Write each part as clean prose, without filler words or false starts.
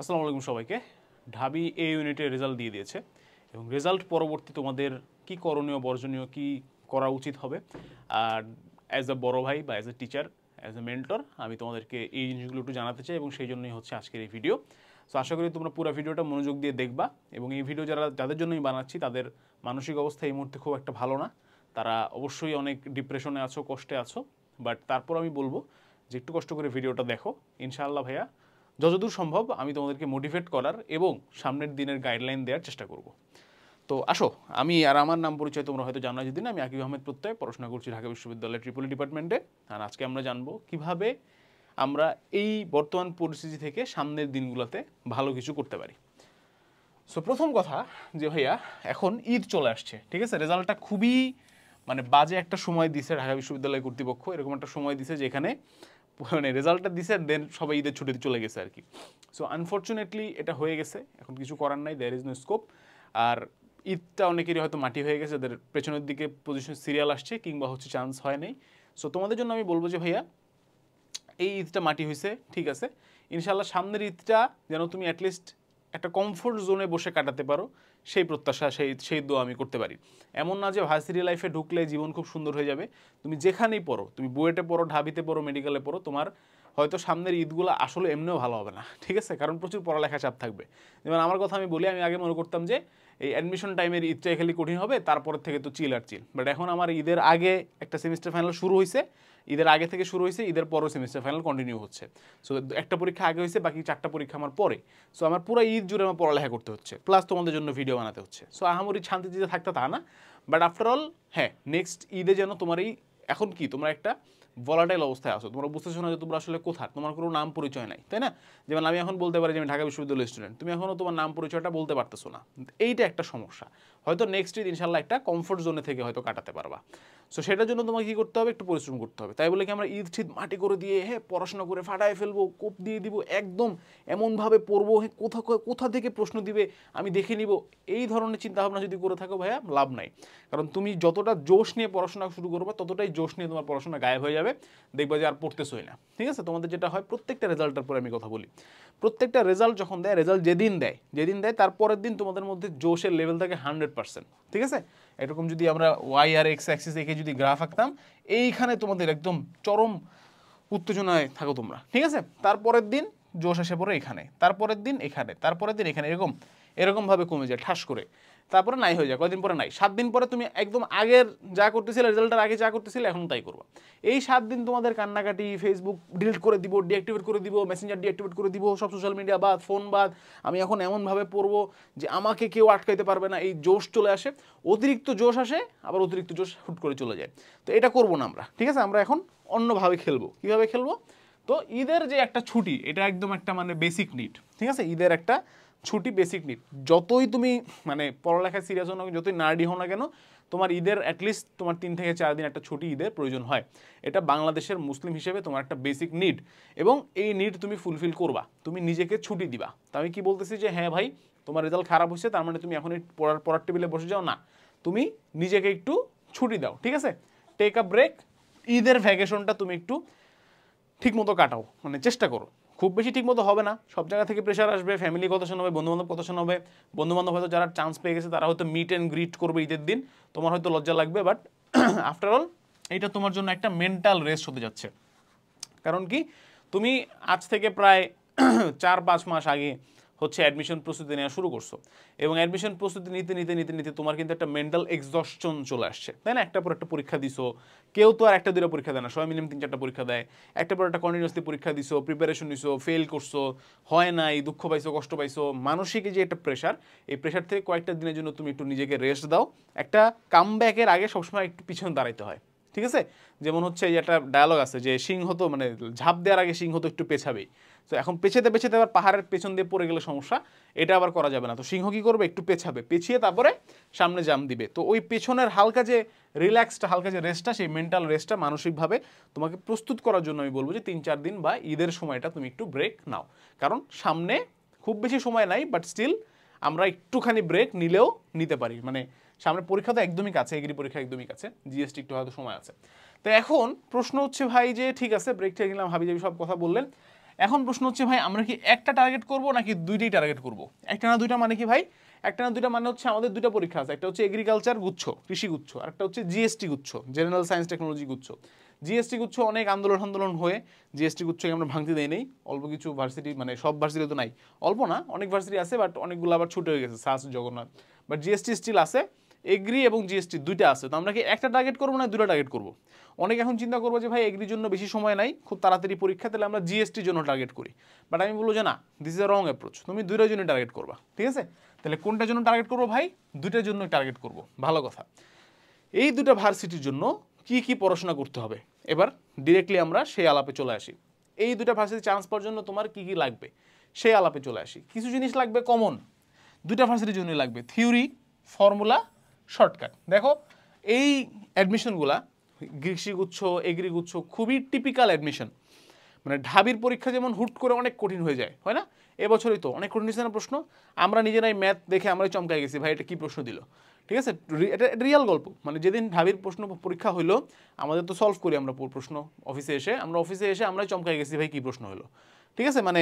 আসসালামু আলাইকুম সবাইকে। ঢাবি এ ইউনিটের রেজাল্ট দিয়ে দিয়েছে এবং রেজাল্ট পরবর্তী তোমাদের কি করণীয় বর্জনীয় কি করা উচিত হবে, আর অ্যাজ আ বড় ভাই বা as a teacher as a mentor আমি তোমাদেরকে এই জিনিসগুলো একটু জানাতে চাই এবং সেই জন্যই হচ্ছে আজকের এই ভিডিও। সো আশা করি তোমরা পুরো ভিডিওটা মনোযোগ দিয়ে দেখবা এবং এই ভিডিও যাদের জন্যই বানাচ্ছি তাদের মানসিক অবস্থা এই মুহূর্তে খুব একটা ভালো না, তারা অবশ্যই অনেক ডিপ্রেশনে আছো, কষ্টে আছো, বাট তারপর আমি বলবো যে একটু কষ্ট করে ভিডিওটা দেখো। ইনশাআল্লাহ ভাইয়া যতদূর সম্ভব আমি তোমাদেরকে মোটিভেট করার এবং সামনের দিনের গাইডলাইন দেওয়ার চেষ্টা করব। তো আসো, আমি আর আমার নাম পরিচয় তোমরা হয়তো জানা যদি না, আমি আকিব আহমেদ প্রত্যয়, পড়াশোনা করছি ঢাকা বিশ্ববিদ্যালয়ের ট্রিপলি ডিপার্টমেন্টে। আর আজকে আমরা জানবো কিভাবে আমরা এই বর্তমান পরিস্থিতি থেকে সামনের দিনগুলোতে ভালো কিছু করতে পারি। সো প্রথম কথা যে ভাইয়া এখন ঈদ চলে আসছে, ঠিক আছে, রেজাল্টটা খুবই বাজে একটা সময় দিছে ঢাকা বিশ্ববিদ্যালয় কর্তৃপক্ষ, এরকম একটা সময় দিছে যেখানে রেজাল্টটা দিছে দেন সবাই ঈদের ছুটিতে চলে গেছে আর কি। সো আনফর্চুনেটলি এটা হয়ে গেছে, এখন কিছু করার নাই, দেয়ার ইজ নো স্কোপ। আর ঈদটা অনেকেরই হয়তো মাটি হয়ে গেছে, ওদের পেছনের দিকে পজিশন সিরিয়াল আসছে কিংবা হচ্ছে চান্স হয় নাই। সো তোমাদের জন্য আমি বলবো যে ভাইয়া এই ঈদটা মাটি হয়েছে, ঠিক আছে, ইনশাল্লাহ সামনের ঈদটা যেন তুমি অ্যাটলিস্ট একটা কমফোর্ট জোনে বসে কাটাতে পারো, সেই প্রত্যাশা সেই দোয়া আমি করতে পারি। এমন না যে ভার্সিটি লাইফে ঢুকলে জীবন খুব সুন্দর হয়ে যাবে। তুমি যেখানেই পড়ো, তুমি বুয়েটে পড়ো, ঢাবিতে পড়ো, মেডিকেলে পড়ো, তোমার হয়তো সামনের ঈদগুলো আসলে এমনিও ভালো হবে না, ঠিক আছে, কারণ প্রচুর পড়ালেখা চাপ থাকবে। যেমন আমার কথা আমি বলি, আমি আগে মনে করতাম যে এই অ্যাডমিশন টাইমের ঈদটাই খালি কঠিন হবে, তারপরের থেকে তো চিল আর চিল। বাট এখন আমার ঈদের আগে একটা সেমিস্টার ফাইনাল শুরু হয়েছে, ঈদের আগে থেকে শুরু হয়েছে, ঈদের পরও সেমিস্টার ফাইনাল কন্টিনিউ হচ্ছে। সো একটা পরীক্ষা আগে হয়েছে, বাকি 4টা পরীক্ষা আমার পরে। সো আমার পুরো ঈদ জুড়ে আমার পড়ালেখা করতে হচ্ছে, প্লাস তোমাদের জন্য ভিডিও বানাতে হচ্ছে। সো আহামরি শান্তিতে থাকতে তা না, বাট আফটার অল হ্যাঁ, নেক্সট ঈদে যেন তোমার এই এখন কি তোমরা একটা ভলাটাইল অবস্থায় আসো, তোমরা বুঝতেছো না যে তোমরা আসলে কোথায়, তোমার কোনো নাম পরিচয় নাই, তাই না? যেমন আমি এখন বলতে পারি যে আমি ঢাকা বিশ্ববিদ্যালয়ের স্টুডেন্ট, তুমি এখনও তোমার নাম পরিচয়টা বলতে পারতেছো না, এইটা একটা সমস্যা। হয়তো নেক্সট ঈদ ইনশাল্লাহ একটা কমফোর্ট জোনে থেকে হয়তো কাটাতে পারবা। সো সেটার জন্য তোমাকে কী করতে হবে, একটু পরিশ্রম করতে হবে। তাই বলে কি আমরা ঈদ ঠিক মাটি করে দিয়ে হ্যাঁ পড়াশোনা করে ফাটায় ফেলবো, কোপ দিয়ে দিব, একদম এমনভাবে পড়বো হ্যাঁ কোথা থেকে প্রশ্ন দিবে আমি দেখে নিব, এই ধরনের চিন্তাভাবনা যদি করে থাকো ভাইয়া লাভ নাই। কারণ তুমি যতটা জোশ নিয়ে পড়াশোনা শুরু করবে ততটাই জোশ নিয়ে তোমার পড়াশোনা গায়েব হয়ে যাবে, দেখবা যে আর পড়তেছই না, ঠিক আছে। তোমাদের যেটা হয়, প্রত্যেকটা রেজাল্টের পরে আমি কথা বলি, প্রত্যেকটা রেজাল্ট যখন দেয়, রেজাল্ট যেদিন দেয় তারপরের দিন তোমাদের মধ্যে জোশের লেভেল থাকে 100%, ঠিক আছে। এরকম যদি আমরা ওয়াই আর এক্স অ্যাক্সিস এঁকে যদি গ্রাফ আঁকতাম, এইখানে তোমাদের একদম চরম উত্তেজনায় থাকো তোমরা, ঠিক আছে। তারপরের দিন জোশ এসে পড়ে এখানে, তারপরের দিন এখানে, তারপরের দিন এখানে, এরকমভাবে কমে যায় ঠাস করে, তারপরে নাই হয়ে যায়, কয়দিন পরে নাই, 7 দিন পরে তুমি একদম আগের যা করতেছিলে, রেজাল্টের আগে যা করতেছিলে এখন তাই করবা। এই 7 দিন তোমাদের কান্নাকাটি, ফেসবুক ডিলিট করে দিব, ডিঅ্যাক্টিভেট করে দিব, মেসেঞ্জার ডিঅ্যাক্টিভেট করে দিব, সব সোশ্যাল মিডিয়া বাদ, ফোন বাদ, আমি এখন এমনভাবে পড়বো যে আমাকে কেউ আটকাইতে পারবে না, এই জোশ চলে আসে, অতিরিক্ত জোশ আসে, আবার অতিরিক্ত জোশ হুট করে চলে যায়। তো এটা করবো না আমরা, ঠিক আছে। আমরা এখন অন্যভাবে খেলবো। কীভাবে খেলবো? তো ঈদের যে একটা ছুটি, এটা একদম একটা বেসিক নিড, ঠিক আছে। ঈদের একটা ছুটি বেসিক নিড। যতই তুমি পড়ালেখায় সিরিয়াস হও না, যতই নার্ডি হও না কেন, তোমার ঈদের অ্যাটলিস্ট তোমার 3 থেকে 4 দিন একটা ছুটি ঈদের প্রয়োজন হয়। এটা বাংলাদেশের মুসলিম হিসেবে তোমার একটা বেসিক নিড, এবং এই নিড তুমি ফুলফিল করবা, তুমি নিজেকে ছুটি দিবা। তা আমি কি বলতেছি যে হ্যাঁ ভাই তোমার রেজাল্ট খারাপ হয়েছে তার মানে তুমি এখন এই পড়ার টেবিলে বসে যাও না, তুমি নিজেকে একটু ছুটি দাও, ঠিক আছে। টেক আ ব্রেক, ঈদের ভ্যাকেশনটা তুমি একটু ঠিকমতো কাটাও, চেষ্টা করো। খুব বেশি ঠিকমতো হবে না, সব জায়গা থেকে প্রেশার আসবে, ফ্যামিলি কথা শোনাবে, বন্ধুবান্ধব কথা শোনাবে। বন্ধুবান্ধব হয়তো যারা চান্স পেয়ে গেছে তারা হয়তো মিট অ্যান্ড গ্রিট করবে ঈদের দিন, তোমার হয়তো লজ্জা লাগবে, বাট আফটার অল এইটা তোমার জন্য একটা মেন্টাল রেস্ট হতে যাচ্ছে। কারণ কি, তুমি আজ থেকে প্রায় 4-5 মাস আগে হচ্ছে অ্যাডমিশন প্রস্তুতি নেওয়া শুরু করছো, এবং অ্যাডমিশন প্রস্তুতি নিতে নিতে নিতে নিতে তোমার কিন্তু একটা মেন্টাল এক্সস্টন চলে আসছে, তাই না? একটার পর একটা পরীক্ষা দিছো, কেউ তো আর একটা দুটো পরীক্ষা দেয় না, সবাই মিনিমাম 3-4টা পরীক্ষা দেয়। একটা পর একটা কন্টিনিউসলি পরীক্ষা দিছো, প্রিপারেশন নিছো, ফেল করছো, হয় নাই, দুঃখ পাইছো, কষ্ট পাইছো, মানসিক যে একটা প্রেশার, এই প্রেশার থেকে কয়েকটা দিনের জন্য তুমি একটু নিজেকে রেস্ট দাও। একটা কামব্যাকের আগে সবসময় একটু পিছনে দাঁড়াইতে হয়, ঠিক আছে। যেমন হচ্ছে এই একটা ডায়ালগ আছে যে সিংহ তো ঝাঁপ দেওয়ার আগে সিংহ তো একটু পেছাবেই। তো এখন পেছাতে পেছাতে আবার পাহাড়ের পেছন দিয়ে পড়ে গেলে সমস্যা, এটা আবার করা যাবে না। তো সিংহ কী করবে, একটু পেছাবে, পেছিয়ে তারপরে সামনে জাম দিবে। তো ওই পেছনের হালকা যে রিল্যাক্সটা, হালকা যে রেস্টটা, সেই মেন্টাল রেস্টটা মানসিকভাবে তোমাকে প্রস্তুত করার জন্য আমি বলবো যে 3-4 দিন বা ঈদের সময়টা তুমি একটু ব্রেক নাও। কারণ সামনে খুব বেশি সময় নাই, বাট স্টিল আমরা একটুখানি ব্রেক নিলেও নিতে পারি। সামনে পরীক্ষা তো একদমই কাছে, এগ্রি পরীক্ষা একদমই কাছে, জিএসটি একটু হয়তো সময় আছে। তো এখন প্রশ্ন হচ্ছে ভাই যে ঠিক আছে ব্রেক নিলাম, হাবিজাবি সব কথা বললেন, এখন প্রশ্ন হচ্ছে ভাই আমরা কি একটা টার্গেট করব নাকি দুইটাই টার্গেট করব? একটা না দুইটা মানে কি ভাই? একটা না দুইটা মানে হচ্ছে আমাদের দুইটা পরীক্ষা আছে, একটা হচ্ছে এগ্রিকালচার গুচ্ছ, কৃষি গুচ্ছ, আর একটা হচ্ছে জিএসটি গুচ্ছ, জেনারেল সায়েন্স টেকনোলজি গুচ্ছ। জিএসটি গুচ্ছ অনেক আন্দোলন হয়ে জিএসটি গুচ্ছকে আমরা ভাঙতে দেই নেই, অল্প কিছু ভার্সিটি, মানে সব ভার্সিটি তো নাই, অল্প না অনেক ভার্সিটি আছে, বাট অনেকগুলো আবার ছুটে হয়ে গেছে, সাস জগন্নাথ, বাট জিএসটি স্টিল আছে, এগ্রি এবং জিএসটি দুইটা আছে। তো আমরা কি একটা টার্গেট করবো না দুটো টার্গেট করবো? অনেকে এখন চিন্তা করবো যে ভাই এগ্রির জন্য বেশি সময় নাই, খুব তাড়াতাড়ি পরীক্ষা, তাহলে আমরা জিএসটির জন্য টার্গেট করি। বাট আমি বলবো যে না, this is a wrong approach, তুমি দুইটার জন্য টার্গেট করবা, ঠিক আছে? তাহলে কোনটার জন্য টার্গেট করবো ভাই? দুইটার জন্য টার্গেট করবো, ভালো কথা। এই দুটো ভার্সিটির জন্য কি কি পড়াশোনা করতে হবে, এবার ডিরেক্টলি আমরা সেই আলাপে চলে আসি। এই দুটো ভার্সিটি চান্স পাওয়ার জন্য তোমার কি কি লাগবে সেই আলাপে চলে আসি। কিছু জিনিস লাগবে কমন, দুইটা ভার্সিটির জন্যই লাগবে, থিওরি, ফর্মুলা, শর্টকাট। দেখো এই অ্যাডমিশনগুলা কৃষিগুচ্ছ, এগ্রিগুচ্ছ খুবই টিপিক্যাল অ্যাডমিশন। মানে ঢাবির পরীক্ষা যেমন হুট করে অনেক কঠিন হয়ে যায়, হয় না? এবছরই তো অনেক কঠিন হয়েছে না প্রশ্ন, আমরা নিজেরাই ম্যাথ দেখে আমরাই চমকাই গেছি, ভাই এটা কী প্রশ্ন দিল, ঠিক আছে? এটা রিয়াল গল্প। মানে যেদিন ঢাবির প্রশ্ন পরীক্ষা হইলো, আমাদের তো সলভ করি আমরা প্রশ্ন অফিসে এসে, আমরাই চমকাই গেছি, ভাই কী প্রশ্ন হলো, ঠিক আছে? মানে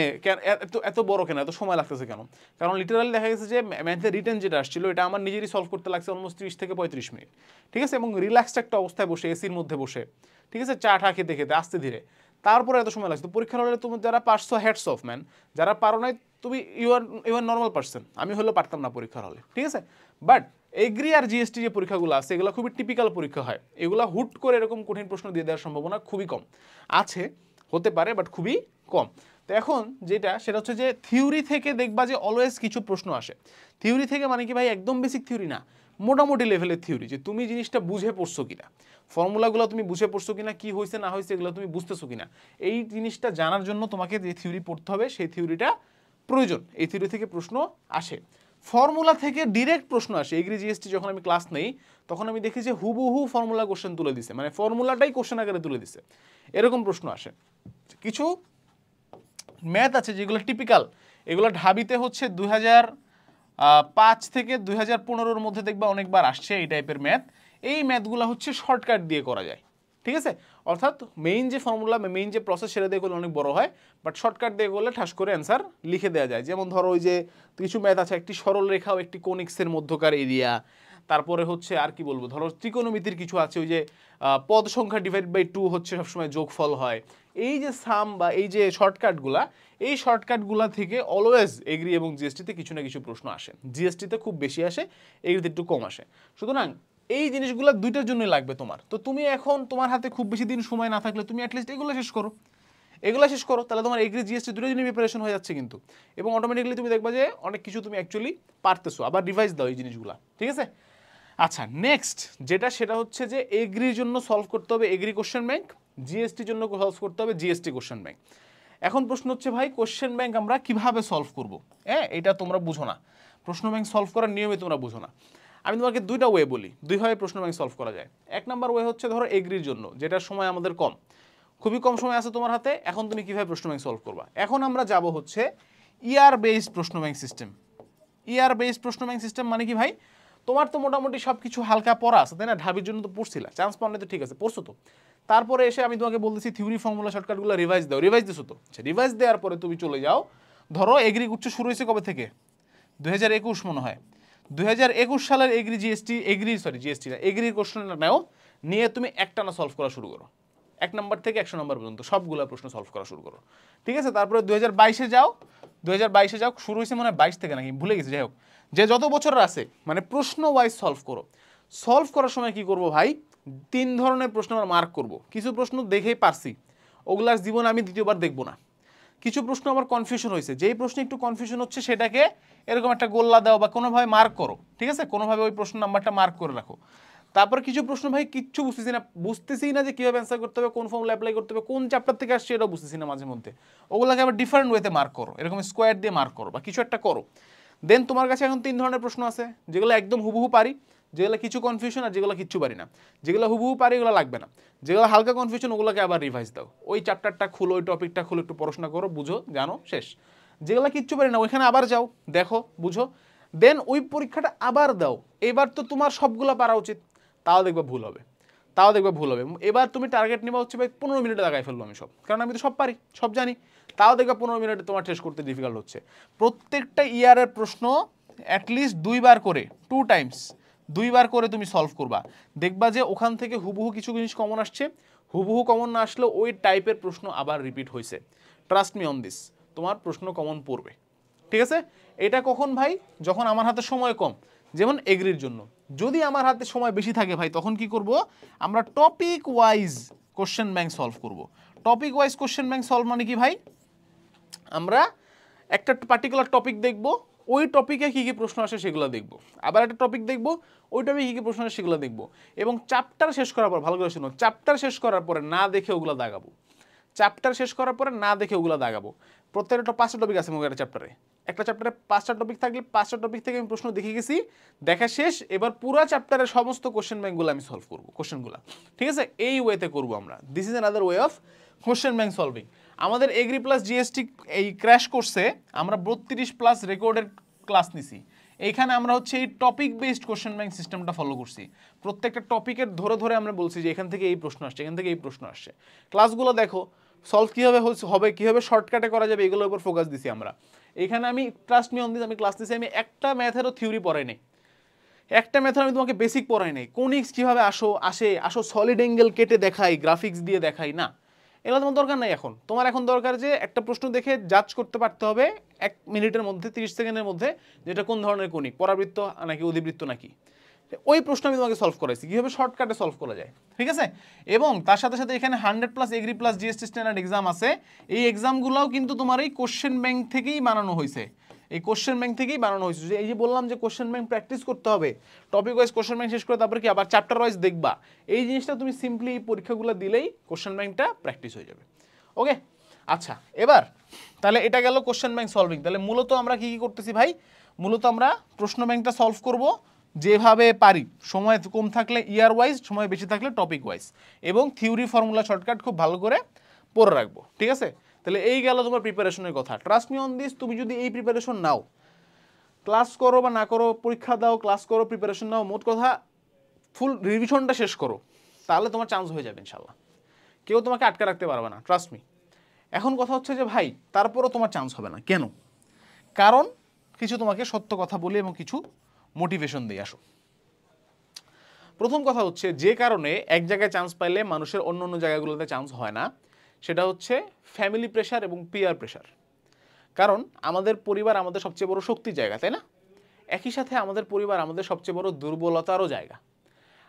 এত বড় কেন, এত সময় লাগতেছে কেন? কারণ লিটারালি দেখা গেছে যে ম্যাথের রিটেন যেটা আসছিল এটা আমার নিজেরই সলভ করতে লাগছে অলমোস্ট 30 থেকে 35 মিনিট, ঠিক আছে? এবং রিল্যাক্সড একটা অবস্থায় বসে, এসির মধ্যে বসে, ঠিক আছে, চা টা খেতে খেতে আস্তে ধীরে, তারপরে এত সময় লাগছে। তো পরীক্ষার হলে তুমি যারা পারছো হ্যাটস অফ ম্যান, যারা পারো নাই তুমি ইউ আর নর্মাল পারসন, আমি হলেও পারতাম না পরীক্ষার হলে, ঠিক আছে? বাট এগ্রি আর জিএসটি যে পরীক্ষাগুলো আছে এগুলো খুবই টিপিক্যাল পরীক্ষা হয়, এগুলো হুট করে এরকম কঠিন প্রশ্ন দিয়ে দেওয়ার সম্ভাবনা খুবই কম আছে, হতে পারে বাট খুবই কম। তো এখন যেটা সেটা হচ্ছে যে থিওরি থেকে দেখবা যে অলওয়েজ কিছু প্রশ্ন আসে। থিওরি থেকে মানে কি ভাই একদম বেসিক থিওরি না, মোটামুটি লেভেলের থিওরি, যে তুমি জিনিসটা বুঝে পড়ছো কিনা, ফর্মুলাগুলো তুমি বুঝে পড়ছো কিনা, কি হয়েছে না হয়েছে এগুলো তুমি বুঝতেছো কিনা, এই জিনিসটা জানার জন্য তোমাকে যে থিওরি পড়তে হবে সেই থিওরিটা প্রয়োজন। এই থিওরি থেকে প্রশ্ন আসে, ফর্মুলা থেকে ডিরেক্ট প্রশ্ন আসে। এগ্রি জিএসটি যখন আমি ক্লাস নেই তখন আমি দেখি যে হুবহু ফর্মুলা কোশ্চেন তুলে দিছে, মানে ফর্মুলাটাই কোশ্চেন আকারে তুলে দিছে, এরকম প্রশ্ন আসে। কিছু ম্যাথ আছে যেগুলো টিপিক্যাল, এগুলো ঢাবিতে হচ্ছে 2005 থেকে 2015-র মধ্যে দেখবা অনেকবার আসছে এই টাইপের ম্যাথ। এই ম্যাথগুলো হচ্ছে শর্টকাট দিয়ে করা যায়, ঠিক আছে? অর্থাৎ মেইন যে ফর্মুলা, মেইন যে প্রসেস সেটা দিয়ে করলে অনেক বড় হয়, বাট শর্টকাট দিয়ে করলে ঠাস করে অ্যান্সার লিখে দেওয়া যায়। যেমন ধরো ওই যে কিছু ম্যাথ আছে, একটি সরল রেখা ও একটি কোনিক্সের মধ্যকার এরিয়া, তারপরে হচ্ছে আর কি বলবো, ধরো ত্রিকোণমিতির কিছু আছে, ওই যে পদ সংখ্যা ডিভাইড বাই 2 হচ্ছে সবসময় যোগফল হয়। এই যে সাম বা এই যে শর্টকাটগুলা, এই শর্টকাটগুলা থেকে অলওয়েজ এগ্রি এবং জিএসটিতে কিছু না কিছু প্রশ্ন আসে। জিএসটিতে খুব বেশি আসে, এগ্রিতে একটু কম আসে। সুতরাং এই জিনিসগুলো দুইটার জন্যই লাগবে তোমার। তো তুমি এখন তোমার হাতে খুব বেশি দিন সময় না থাকলে তুমি অ্যাটলিস্ট এগুলো শেষ করো, তাহলে তোমার এগ্রি জিএসটি দুটোর জন্য প্রিপারেশন হয়ে যাচ্ছে কিন্তু, এবং অটোমেটিক্যালি তুমি দেখবা যে অনেক কিছু তুমি অ্যাকচুয়ালি পারতেছো। আবার রিভাইজ দাও এই জিনিসগুলো, ঠিক আছে? আচ্ছা, নেক্সট যেটা সেটা হচ্ছে যে এগ্রির জন্য সলভ করতে হবে এগ্রি কোশ্চেন ব্যাংক, জিএসটির জন্য সলভ করতে হবে জিএসটি কোশ্চেন ব্যাংক। এখন প্রশ্ন হচ্ছে ভাই কোশ্চেন ব্যাংক আমরা কিভাবে সলভ করব? হ্যাঁ, এটা তোমরা বুঝো না, প্রশ্ন ব্যাংক সলভ করার নিয়মে তোমরা বুঝো না। আমি তোমাকে দুইটা ওয়ে বলি, দুইভাবে প্রশ্ন ব্যাংক সলভ করা যায়। এক নাম্বার ওয়ে হচ্ছে ধরো এগ্রির জন্য, যেটার সময় আমাদের কম, খুবই কম সময় আছে তোমার হাতে, এখন তুমি কিভাবে প্রশ্ন ব্যাংক সলভ করবা? এখন আমরা যাব হচ্ছে ইয়ার বেসড প্রশ্ন ব্যাংক সিস্টেম। ইয়ার বেসড প্রশ্ন ব্যাংক সিস্টেম মানে কি ভাই? তোমার তো মোটামুটি সব কিছু হালকা পড়া আছে, তাই না? ঢাবির জন্য তো পড়ছিলা, চান্স পাওয়া তো ঠিক আছে, পড়ছো তো। তারপরে এসে আমি তোমাকে বলতেছি থিওরি, ফর্মুলা, শর্টকাটগুলো রিভাইজ দাও, রিভাইজ দিছো তো। আচ্ছা, রিভাইজ দেওয়ার পরে তুমি চলে যাও, ধরো এগ্রি গুচ্ছ শুরু হয়েছে কবে থেকে? 2021 মনে হয়। 2021 সালের এগ্রি জিএসটি না, এগ্রির কোশ্চেন নাও, নিয়ে তুমি একটানা সলভ করা শুরু করো, 1 নম্বর থেকে 100 নম্বর পর্যন্ত সবগুলো প্রশ্ন সলভ করা শুরু করো, ঠিক আছে? তারপরে 2022-এ যাও, 2022-এ যাও, শুরু হয়েছে মনে হয় 22 থেকে নাকি, ভুলে গেছি, যাই হোক, যে যত বছর আছে মানে প্রশ্ন ওয়াইজ সলভ করো। সলভ করার সময় কি করব ভাই? 3 ধরনের প্রশ্ন আমরা মার্ক করব। কিছু প্রশ্ন দেখেই পারছি, ওগুলার জীবন আমি দ্বিতীয়বার দেখব না। কিছু প্রশ্ন আমার কনফিউশন হয়েছে, যেই প্রশ্নে একটু কনফিউশন হচ্ছে সেটাকে এরকম একটা গোল্লা দাও বা কোনোভাবে মার্ক করো, ঠিক আছে? কোনোভাবে ওই প্রশ্ন নাম্বারটা মার্ক করে রাখো। তারপর কিছু প্রশ্ন ভাই কিচ্ছু বুঝতেছি না যে কীভাবে অ্যান্সার করতে হবে, কোন ফর্মুলা অ্যাপ্লাই করতে হবে, কোন চ্যাপ্টার থেকে আসছে এটাও বুঝতেছি না মাঝে মধ্যে, ওগুলোকে আবার ডিফারেন্ট ওয়েতে মার্ক করো, এরকম স্কোয়ার দিয়ে মার্ক করো বা কিছু একটা করো। দেন তোমার কাছে এখন 3 ধরনের প্রশ্ন আছে, যেগুলো একদম হুবহু পারি, যেগুলো কিছু কনফিউশন, আর যেগুলো কিচ্ছু পারি না। যেগুলো হুবহু পারি এগুলো লাগবে না, যেগুলো হালকা কনফিউশন ওগুলোকে আবার রিভাইজ দাও, ওই চ্যাপ্টারটা খুলো, ওই টপিকটা খুলো, একটু পড়াশোনা করো, বুঝো, জানো, শেষ। যেগুলো কিচ্ছু পারি না ওইখানে আবার যাও, দেখো, বুঝো, দেন ওই পরীক্ষাটা আবার দাও। এবার তো তোমার সবগুলো পারা উচিত, তাও দেখবা ভুল হবে। তাও দেখবে ভুল হবে। এবার তুমি টার্গেট নেবা হচ্ছে ভাই 15 মিনিটে দাগায় ফেলবো আমি সব, কারণ আমি তো সব পারি, সব জানি। তাও দেখবে 15 মিনিটে তোমার টেস্ট করতে ডিফিকাল্ট হচ্ছে। প্রত্যেকটা ইয়ারের প্রশ্ন অ্যাটলিস্ট 2বার করে, 2 টাইমস 2বার করে তুমি সলভ করবা, দেখবা যে ওখান থেকে হুবহু কিছু জিনিস কমন আসছে। হুবহু কমন না আসলেও ওই টাইপের প্রশ্ন আবার রিপিট হয়েছে। ট্রাস্ট মি অন দিস, তোমার প্রশ্ন কমন পড়বে। ঠিক আছে? এটা কখন ভাই? যখন আমার হাতে সময় কম, যেমন এগ্রির জন্য। যদি আমার হাতে সময় বেশি থাকে ভাই, তখন কি করব? আমরা topic wise question bank solve করব। Topic wise question bank solve মানে কি ভাই? আমরা একটা পার্টিকুলার টপিক দেখব, ওই টপিকে কী কী প্রশ্ন আসে সেগুলো দেখব। আবার একটা টপিক দেখব, ওই টপিকে কী কী প্রশ্ন আসে সেগুলো দেখব। এবং চ্যাপ্টার শেষ করার পর, ভালো করে শুনো, চ্যাপ্টার শেষ করার পরে না দেখে ওগুলো দাগাবো। চ্যাপ্টার শেষ করার পরে না দেখে ওগুলো দাগাবো। প্রত্যেকটা 5টা টপিক আছে মোবাইলের চ্যাপ্টারে। একটা চ্যাপ্টারে 5টা টপিক থাকলে 5টা টপিক থেকে আমি প্রশ্ন দেখে গেছি, দেখা শেষ। এবার পুরো চ্যাপ্টারের সমস্ত কোশ্চেন ব্যাংকগুলো আমি সলভ করবো, কোশ্চেনগুলো। ঠিক আছে? এই ওয়েতে করবো আমরা। This is another way of question bank solving. আমাদের এগ্রি প্লাস জিএসটি এই ক্র্যাশ কোর্সে আমরা 32+ রেকর্ডের ক্লাস নিছি। এইখানে আমরা হচ্ছে এই টপিক বেসড কোশ্চেন ব্যাংক সিস্টেমটা ফলো করছি। প্রত্যেকটা টপিকের ধরে ধরে আমরা বলছি যে এখান থেকে এই প্রশ্ন আসছে, এখান থেকে এই প্রশ্ন আসছে। ক্লাসগুলো দেখো, সলভ কীভাবে হবে, কীভাবে শর্টকাটে করা যাবে, এগুলোর উপর ফোকাস দিছি আমরা। এখানে আমি ট্রাস্ট মি অন দিস, আমি ক্লাস দিছি, আমি একটা ম্যাথেরও থিওরি পড়াই নাই, একটা মেথড আমি তোমাকে বেসিক পড়াই নাই। কোনিক্স কীভাবে আসো সলিড অ্যাঙ্গেল কেটে দেখাই, গ্রাফিক্স দিয়ে দেখাই না, এগুলো তোমার দরকার নাই। এখন তোমার এখন দরকার যে একটা প্রশ্ন দেখে জাজ করতে পারতে হবে 1 মিনিটের মধ্যে, 30 সেকেন্ডের মধ্যে, যেটা কোন ধরনের কোনিক, পরাবৃত্ত নাকি অধিবৃত্ত নাকি। ওই প্রশ্ন আমি তোমাকে সলভ করাইছি কীভাবে শর্টকাটে সলভ করা যায়। ঠিক আছে? এবং তার সাথে সাথে এখানে 100+ agri plus GST standard exam আছে। এই এক্সামগুলোও কিন্তু তোমার এই কোশ্চেন ব্যাংক থেকেই বানানো হয়েছে। এই কোশ্চেন ব্যাংক থেকেই বানানো হয়েছে। যে এই যে বললাম যে কোশ্চেন ব্যাংক প্র্যাকটিস করতে হবে, টপিক ওয়াইজ কোশ্চেন ব্যাংক শেষ করে তারপরে কি আবার চ্যাপ্টার ওয়াইজ দেখবা, এই জিনিসটা তুমি সিম্পলি এই পরীক্ষাগুলো দিলেই কোশ্চেন ব্যাংকটা প্র্যাকটিস হয়ে যাবে। ওকে, আচ্ছা, এবার তাহলে এটা গেল কোশ্চেন ব্যাংক সলভিং। তাহলে মূলত আমরা কি কি করতেছি ভাই? মূলত আমরা প্রশ্ন ব্যাংকটা সলভ করব যেভাবে পারি, সময় কম থাকলে ইয়ার ওয়াইজ, সময় বেশি থাকলে টপিক ওয়াইজ, এবং থিওরি ফর্মুলা শর্টকাট খুব ভালো করে পড়ে রাখবো। ঠিক আছে? তাহলে এই গেল তোমার প্রিপারেশনের কথা। ট্রাস্ট মি অন দিস, তুমি যদি এই প্রিপারেশন নাও, ক্লাস করো বা না করো, পরীক্ষা দাও, ক্লাস করো, প্রিপারেশন নাও, মোট কথা ফুল রিভিশনটা শেষ করো, তাহলে তোমার চান্স হয়ে যাবে ইনশাল্লাহ। কেউ তোমাকে আটকে রাখতে পারবে না, ট্রাস্ট মি। এখন কথা হচ্ছে যে ভাই তারপরও তোমার চান্স হবে না কেন? কারণ কিছু তোমাকে সত্য কথা বলি এবং কিছু মোটিভেশন দিয়ে আসো। প্রথম কথা হচ্ছে যে কারণে এক জায়গায় চান্স পাইলে মানুষের অন্য অন্য জায়গাগুলোতে চান্স হয় না, সেটা হচ্ছে ফ্যামিলি প্রেশার এবং পিয়ার প্রেশার। কারণ আমাদের পরিবার আমাদের সবচেয়ে বড় শক্তির জায়গা, তাই না? একই সাথে আমাদের পরিবার আমাদের সবচেয়ে বড় দুর্বলতারও জায়গা।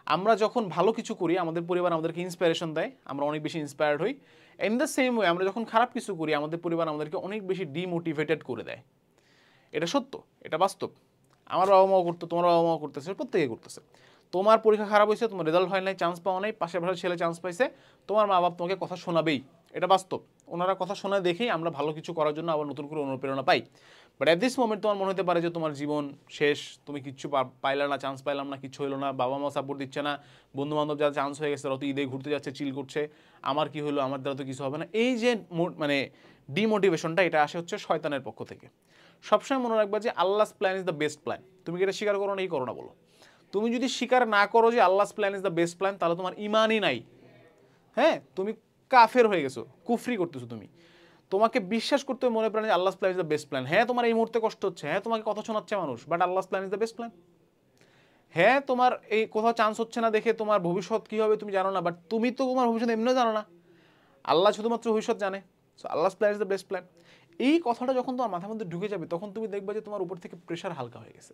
আমরা যখন ভালো কিছু করি আমাদের পরিবার আমাদেরকে ইন্সপিরেশন দেয়, আমরা অনেক বেশি ইন্সপায়ার্ড হই। ইন দ্য সেম ওয়ে আমরা যখন খারাপ কিছু করি আমাদের পরিবার আমাদেরকে অনেক বেশি ডিমোটিভেটেড করে দেয়। এটা সত্য, এটা বাস্তব। আমার বাবা মাও করতো, তোমার বাবা মাও করতেছে, প্রত্যেকে করতেছে। তোমার পরীক্ষা খারাপ হয়েছে, তোমার রেজাল্ট হয় নাই, চান্স পাওয়া নাই, পাশের ভাষার ছেলে চান্স পাইছে, তোমার মা বাবা তোমাকে কথা শোনাবেই, এটা বাস্তব। ওনারা কথা শোনা দেখেই আমরা ভালো কিছু করার জন্য আবার নতুন করে অনুপ্রেরণা পাই। বাট অ্যাট দিস মোমেন্ট তোমার মনে হতে পারে যে তোমার জীবন শেষ, তুমি কিচ্ছু পাইলা না, চান্স পাইলাম না, কিছু হলো না, বাবা মা সাপোর্ট দিচ্ছে না, বন্ধু বান্ধব যারা চান্স হয়ে গেছে তারা তো ঈদে ঘুরতে যাচ্ছে, চিল করছে, আমার কি হলো, আমার দ্বারা তো কিছু হবে না। এই যে মানে ডিমোটিভেশনটা, এটা আসে হচ্ছে শয়তানের পক্ষ থেকে। সবসময় মনে রাখবা যে আল্লাহস plan is the best plan. তুমি কি এটা স্বীকার করো না? এই করো না বলো। তুমি যদি স্বীকার না করো যে আল্লাহস plan is the best plan, তাহলে তোমার ইমানই নাই। হ্যাঁ, তুমি কাফের হয়ে গেছো, কুফরি করতেছো তুমি। তোমাকে বিশ্বাস করতে হবে মনে প্রাণে আল্লাহস plan is the best plan. হ্যাঁ, তোমার এই মুহূর্তে কষ্ট হচ্ছে, হ্যাঁ তোমাকে কথা শোনাচ্ছে মানুষ, but আল্লাহস plan is the best plan. হ্যাঁ, তোমার এই কোথাও চান্স হচ্ছে না দেখে তোমার ভবিষ্যৎ কী হবে তুমি জানো না, বাট তুমি তো তোমার ভবিষ্যৎ এমনিও জানো না, আল্লাহ শুধুমাত্র ভবিষ্যৎ জানে। So আল্লাহস plan is the best plan. এই কথাটা যখন তোমার মাথার মধ্যে ঢুকে যাবে, তখন তুমি দেখবে যে তোমার উপর থেকে প্রেশার হালকা হয়ে গেছে।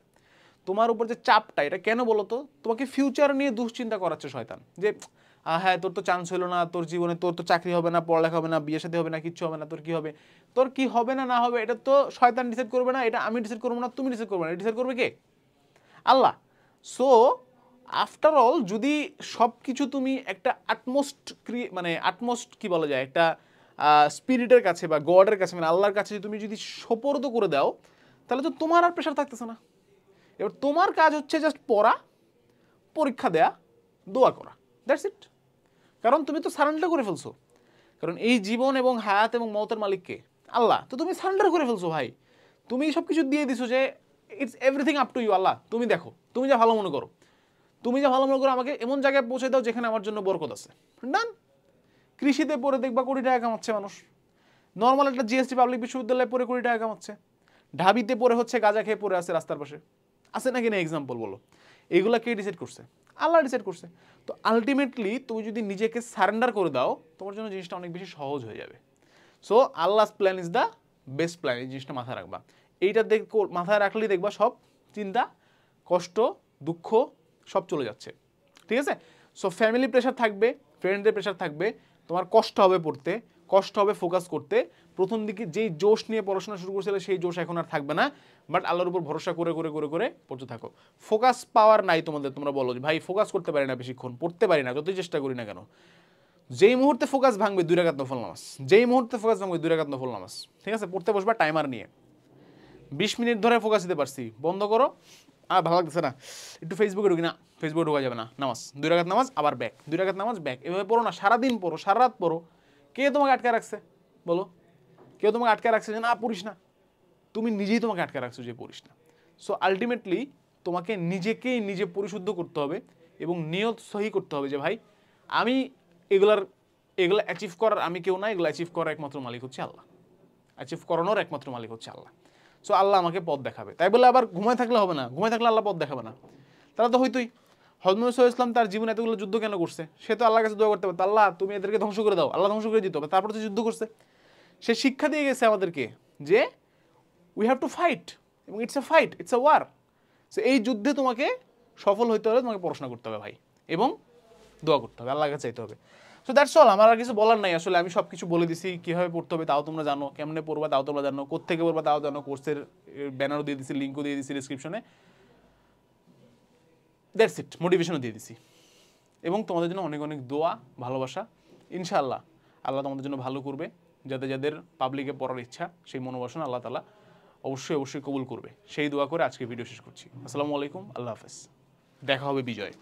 তোমার উপর যে চাপটা, এটা কেন বলো তো? তোমাকে ফিউচার নিয়ে দুশ্চিন্তা করাচ্ছে শয়তান, যে হ্যাঁ তোর তো চান্স হলো না, তোর জীবনে তোর তো চাকরি হবে না, পড়ালেখা হবে না, বিয়ে শাদী হবে না, কিচ্ছু হবে না, তোর কি হবে? তোর কি হবে না না হবে এটা তো শয়তান ডিসাইড করবে না, এটা আমি ডিসাইড করবো না, তুমি ডিসাইড করবে না, ডিসাইড করবে কে? আল্লাহ। সো আফটার অল যদি সব কিছু তুমি একটা আটমোস্ট কি বলা যায়, একটা স্পিরিটের কাছে বা গডের কাছে, মানে আল্লাহর কাছে তুমি যদি সোপর্দ করে দাও, তাহলে তো তোমার আর প্রেশার থাকতেছে না। এবার তোমার কাজ হচ্ছে জাস্ট পড়া, পরীক্ষা দেয়া, দোয়া করা, দ্যাটস ইট। কারণ তুমি তো সারেন্ডার করে ফেলছো। কারণ এই জীবন এবং হায়াত এবং মওতের মালিককে আল্লাহ, তো তুমি সারেন্ডার করে ফেলছো ভাই। তুমি সব কিছু দিয়ে দিছো যে it's everything up to you, Allah তুমি দেখো, তুমি যা ভালো মনে করো। তুমি যা ভালো মনে করো আমাকে এমন জায়গায় পৌঁছে দাও যেখানে আমার জন্য বরকত আছে, ডান। কৃষিতে পড়ে দেখবা কোটি টাকা কামাচ্ছে মানুষ, নর্মাল একটা জিএসটি পাবলিক বিশ্ববিদ্যালয়ে পড়ে কোটি টাকা কামাচ্ছে, ঢাবিতে পড়ে হচ্ছে গাঁজা খেয়ে পড়ে আছে রাস্তার পাশে, আছে নাকি না এক্সাম্পল বলো। এগুলা কে ডিসাইড করছে? আল্লাহ ডিসাইড করছে। তো আলটিমেটলি তুমি যদি নিজেকে সারেন্ডার করে দাও তোমার জন্য জিনিসটা অনেক বেশি সহজ হয়ে যাবে। So আল্লাহস plan is the best plan, এই জিনিসটা মাথায় রাখবা। এইটা মাথায় রাখলেই দেখবা সব চিন্তা, কষ্ট, দুঃখ সব চলে যাচ্ছে, ঠিক আছে? সো ফ্যামিলি প্রেশার থাকবে, ফ্রেন্ডদের প্রেশার থাকবে, তোমার কষ্ট হবে পড়তে, কষ্ট হবে ফোকাস করতে। প্রথম দিকে যেই জোশ নিয়ে পড়াশোনা শুরু করছিলে সেই জোশ এখন আর থাকবে না, বাট আল্লাহর উপর ভরসা করে করে করে করে পড়তে থাকো। ফোকাস পাওয়ার নাই তোমাদের, তোমরা বলো যে ভাই ফোকাস করতে পারি না, বেশিক্ষণ পড়তে পারি না, যতই চেষ্টা করি না কেন। যেই মুহূর্তে ফোকাস ভাঙবে 2 রাকাত নফল নামাজ, যেই মুহূর্তে ফোকাস ভাঙবে 2 রাকাত নফল নামাজ, ঠিক আছে? পড়তে বসবা টাইমার নিয়ে, 20 মিনিট ধরে ফোকাস দিতে পারছি, বন্ধ করো, আর ভালো লাগতেছে না, একটু ফেসবুকে ঢুকি না, ফেসবুকে ঢোকা যাবে না, নামাজ 2 রাকাত নামাজ, আবার ব্যাক, 2 রাকাত নামাজ ব্যাক, এভাবে পড়ো না, সারাদিন পড়ো, সারা রাত পড়ো। কে তোমাকে আটকে রাখছে বলো? কেউ তোমাকে আটকে রাখছে যে না পড়িস না? তুমি নিজেই তোমাকে আটকে রাখছো যে পড়িস না। সো আলটিমেটলি তোমাকে নিজেকেই নিজে পরিশুদ্ধ করতে হবে এবং নিয়ত সহি করতে হবে যে ভাই আমি এগুলো অ্যাচিভ করার আমি কেউ না, এগুলো অ্যাচিভ করার একমাত্র মালিক হচ্ছে আল্লাহ, অ্যাচিভ করানোর একমাত্র মালিক হচ্ছে আল্লাহ। সো আল্লাহ আমাকে পথ দেখাবে, তাই বলে আবার ঘুমায় থাকলে হবে না, ঘুমায় থাকলে আল্লাহ পথ দেখাবে না, তারা তো হয়তোই। হযরত মুসা আলাইহিস সালাম তার জীবনে এতগুলো যুদ্ধ কেন করছে? সে তো আল্লাহর কাছে দোয়া করতে পারত, আল্লাহ তুমি এদেরকে ধ্বংস করে দাও, আল্লাহ ধ্বংস করে দিত, তারপর তো যুদ্ধ করছে। সে শিক্ষা দিয়ে গেছে আমাদেরকে যে উই হ্যাভ টু ফাইট, এবং it's a fight, it's a war. So এই যুদ্ধে তোমাকে সফল হইতে হলে তোমাকে পড়াশোনা করতে হবে ভাই, এবং দোয়া করতে হবে, আল্লাহর কাছে চাইতে হবে। সো দ্যাটস অল, আমার আর কিছু বলার নাই আসলে। আমি সব কিছু বলে দিছি, কীভাবে পড়তে হবে তাও তোমরা জানো, কেমনে পড়বা তাও তোমরা জানো, কোত্থেকে পড়বা তাও জানো, কোর্সের ব্যানারও দিয়ে দিছি, লিঙ্কও দিয়ে দিছি ডিসক্রিপশনে। দ্যাটস ইট, মোটিভেশনও দিয়ে দিছি, এবং তোমাদের জন্য অনেক অনেক দোয়া, ভালোবাসা। ইনশাআল্লাহ আল্লাহ তোমাদের জন্য ভালো করবে, যাদের যাদের পাবলিকে পড়ার ইচ্ছা, সেই মনোবাসনা আল্লাহ তাআলা অবশ্যই অবশ্যই কবুল করবে, সেই দোয়া করে আজকে ভিডিও শেষ করছি। আসসালামু আলাইকুম, আল্লাহ হাফেজ, দেখা হবে বিজয়।